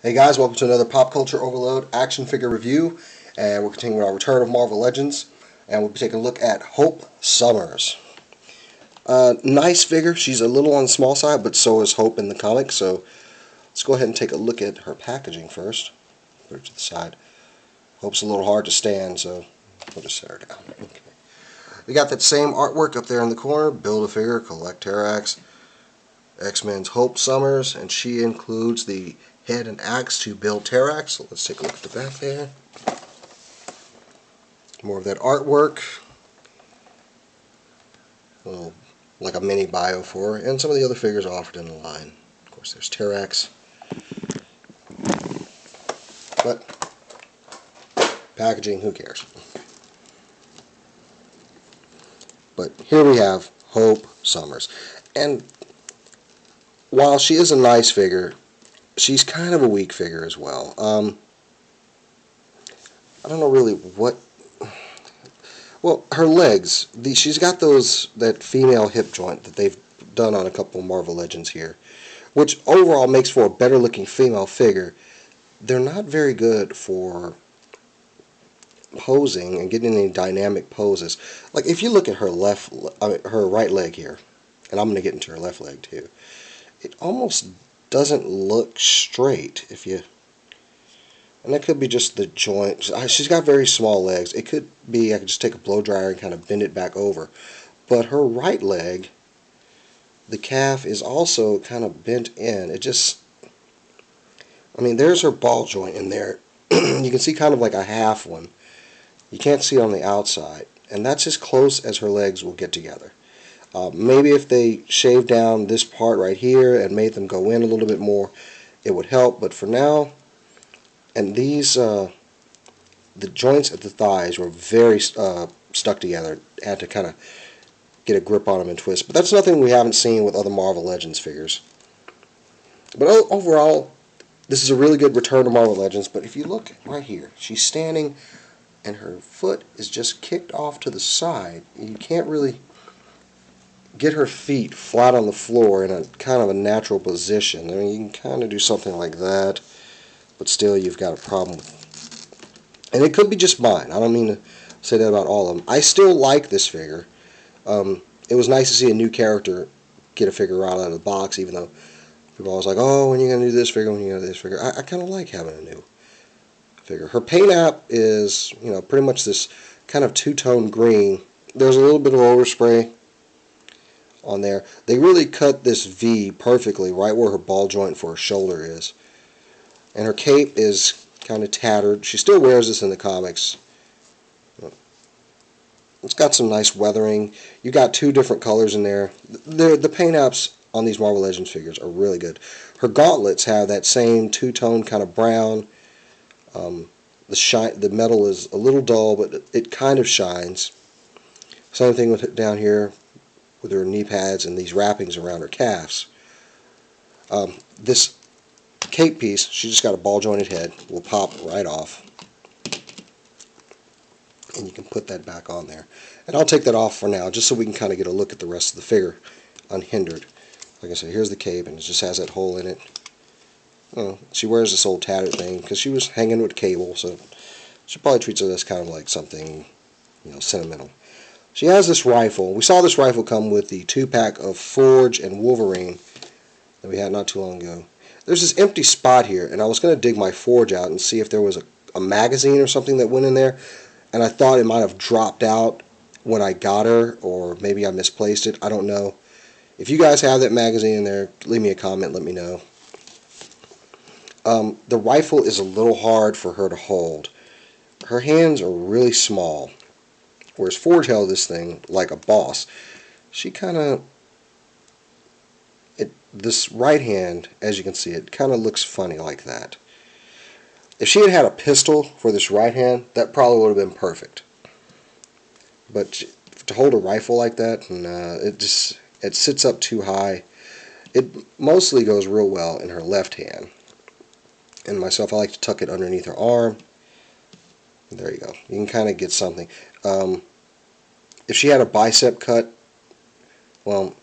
Hey guys, welcome to another Pop Culture Overload action figure review, and we're continuing our Return of Marvel Legends, and we'll be taking a look at Hope Summers. Nice figure. She's a little on the small side, but so is Hope in the comic, so let's go ahead and take a look at her packaging first. Put her to the side. Hope's a little hard to stand, so we'll just set her down. Okay. We got that same artwork up there in the corner. Build-A-Figure, Collect Terrax, X-Men's Hope Summers, and she includes the head and axe to build Terrax. So let's take a look at the back there. More of that artwork. Well, like a mini bio for her, and some of the other figures offered in the line. Of course, there's Terrax. But packaging, who cares? But here we have Hope Summers. And while she is a nice figure, she's kind of a weak figure as well. I don't know really what. Well, her legs. She's got that female hip joint that they've done on a couple of Marvel Legends here, which overall makes for a better looking female figure. They're not very good for posing and getting any dynamic poses. Like if you look at her her right leg here, and I'm going to get into her left leg too. It almost doesn't look straight and that could be just the joint. She's got very small legs. It could be I could just take a blow dryer and kind of bend it back over. But her right leg, the calf is also kind of bent in. There's her ball joint in there. You can see kind of like a half one. You can't see it on the outside. And that's as close as her legs will get together. Maybe if they shaved down this part right here and made them go in a little bit more, it would help. But for now, and these, the joints at the thighs were very stuck together. Had to kind of get a grip on them and twist. But that's nothing we haven't seen with other Marvel Legends figures. But overall, this is a really good Return to Marvel Legends. But if you look right here, she's standing and her foot is just kicked off to the side. You can't really get her feet flat on the floor in a kind of a natural position. I mean, you can kind of do something like that, but still you've got a problem with it. And it could be just mine. I don't mean to say that about all of them. I still like this figure. It was nice to see a new character get a figure right out of the box, even though people always like, oh, when are you going to do this figure, when are you going to do this figure? I kind of like having a new figure. Her paint app is, pretty much this kind of two-tone green. There's a little bit of overspray on there. They really cut this V perfectly right where her ball joint for her shoulder is. And her cape is kind of tattered. She still wears this in the comics. It's got some nice weathering. You got two different colors in there. The paint apps on these Marvel Legends figures are really good. Her gauntlets have that same two-tone kind of brown. The metal is a little dull, but it kind of shines. Same thing with it down here with her knee pads and these wrappings around her calves. This cape piece, she just got a ball jointed head, will pop right off. And you can put that back on there. And I'll take that off for now, just so we can kind of get a look at the rest of the figure unhindered. Like I said, here's the cape, and it just has that hole in it. She wears this old tattered thing because she was hanging with cable, so she probably treats it as kind of like something, sentimental. She has this rifle. We saw this rifle come with the 2-pack of Forge and Wolverine that we had not too long ago. There's this empty spot here, and I was going to dig my Forge out and see if there was a magazine or something that went in there, and I thought it might have dropped out when I got her, or maybe I misplaced it. I don't know. If you guys have that magazine in there, leave me a comment, let me know. The rifle is a little hard for her to hold. Her hands are really small. Whereas Forge held this thing like a boss. She kind of... This right hand, as you can see, it kind of looks funny like that. If she had had a pistol for this right hand, that probably would have been perfect. But to hold a rifle like that, it sits up too high. It mostly goes real well in her left hand. And myself, I like to tuck it underneath her arm. There you go. You can kind of get something. If she had a bicep cut, well,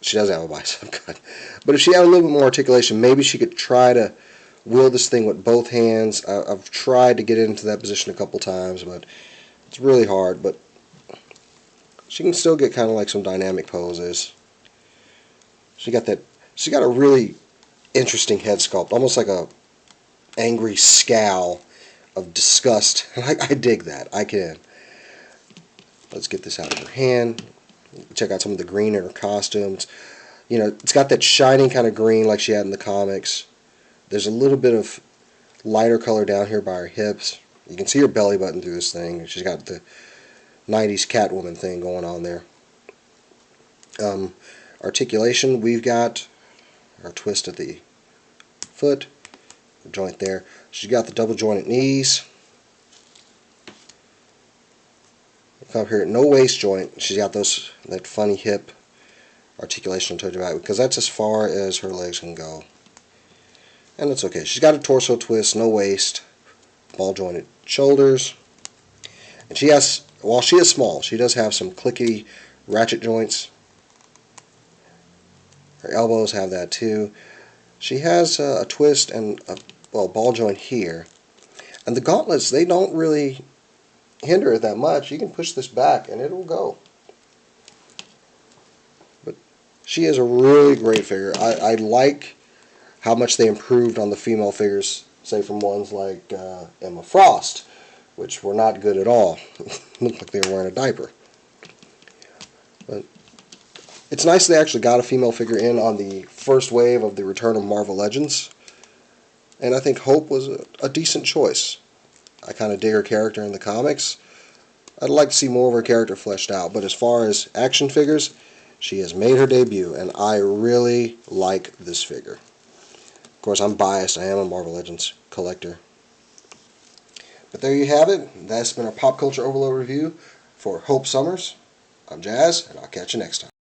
she doesn't have a bicep cut. But if she had a little bit more articulation, maybe she could try to wield this thing with both hands. I've tried to get into that position a couple times, but it's really hard. But she can still get kind of like some dynamic poses. She got a really interesting head sculpt, almost like a angry scowl of disgust. I dig that. I can. Let's get this out of her hand. Check out some of the green in her costumes. You know, it's got that shiny kind of green like she had in the comics. There's a little bit of lighter color down here by her hips. You can see her belly button through this thing. She's got the 90s Catwoman thing going on there. Articulation, we've got our twist at the foot, joint there. She's got the double jointed knees. Come up here, no waist joint. She's got that funny hip articulation I told you about, because that's as far as her legs can go. And it's okay. She's got a torso twist, no waist, ball jointed shoulders. And she has, while she is small, she does have some clicky ratchet joints. Her elbows have that too. She has a twist and a ball joint here. And the gauntlets, they don't really hinder it that much. You can push this back and it'll go. But she is a really great figure. I like how much they improved on the female figures, say from ones like Emma Frost, which were not good at all. Looked like they were wearing a diaper. But it's nice they actually got a female figure in on the first wave of the return of Marvel Legends. And I think Hope was a decent choice. I kind of dig her character in the comics. I'd like to see more of her character fleshed out. But as far as action figures, she has made her debut. And I really like this figure. Of course, I'm biased. I am a Marvel Legends collector. But there you have it. That's been our Pop Culture Overload review for Hope Summers. I'm Jazz, and I'll catch you next time.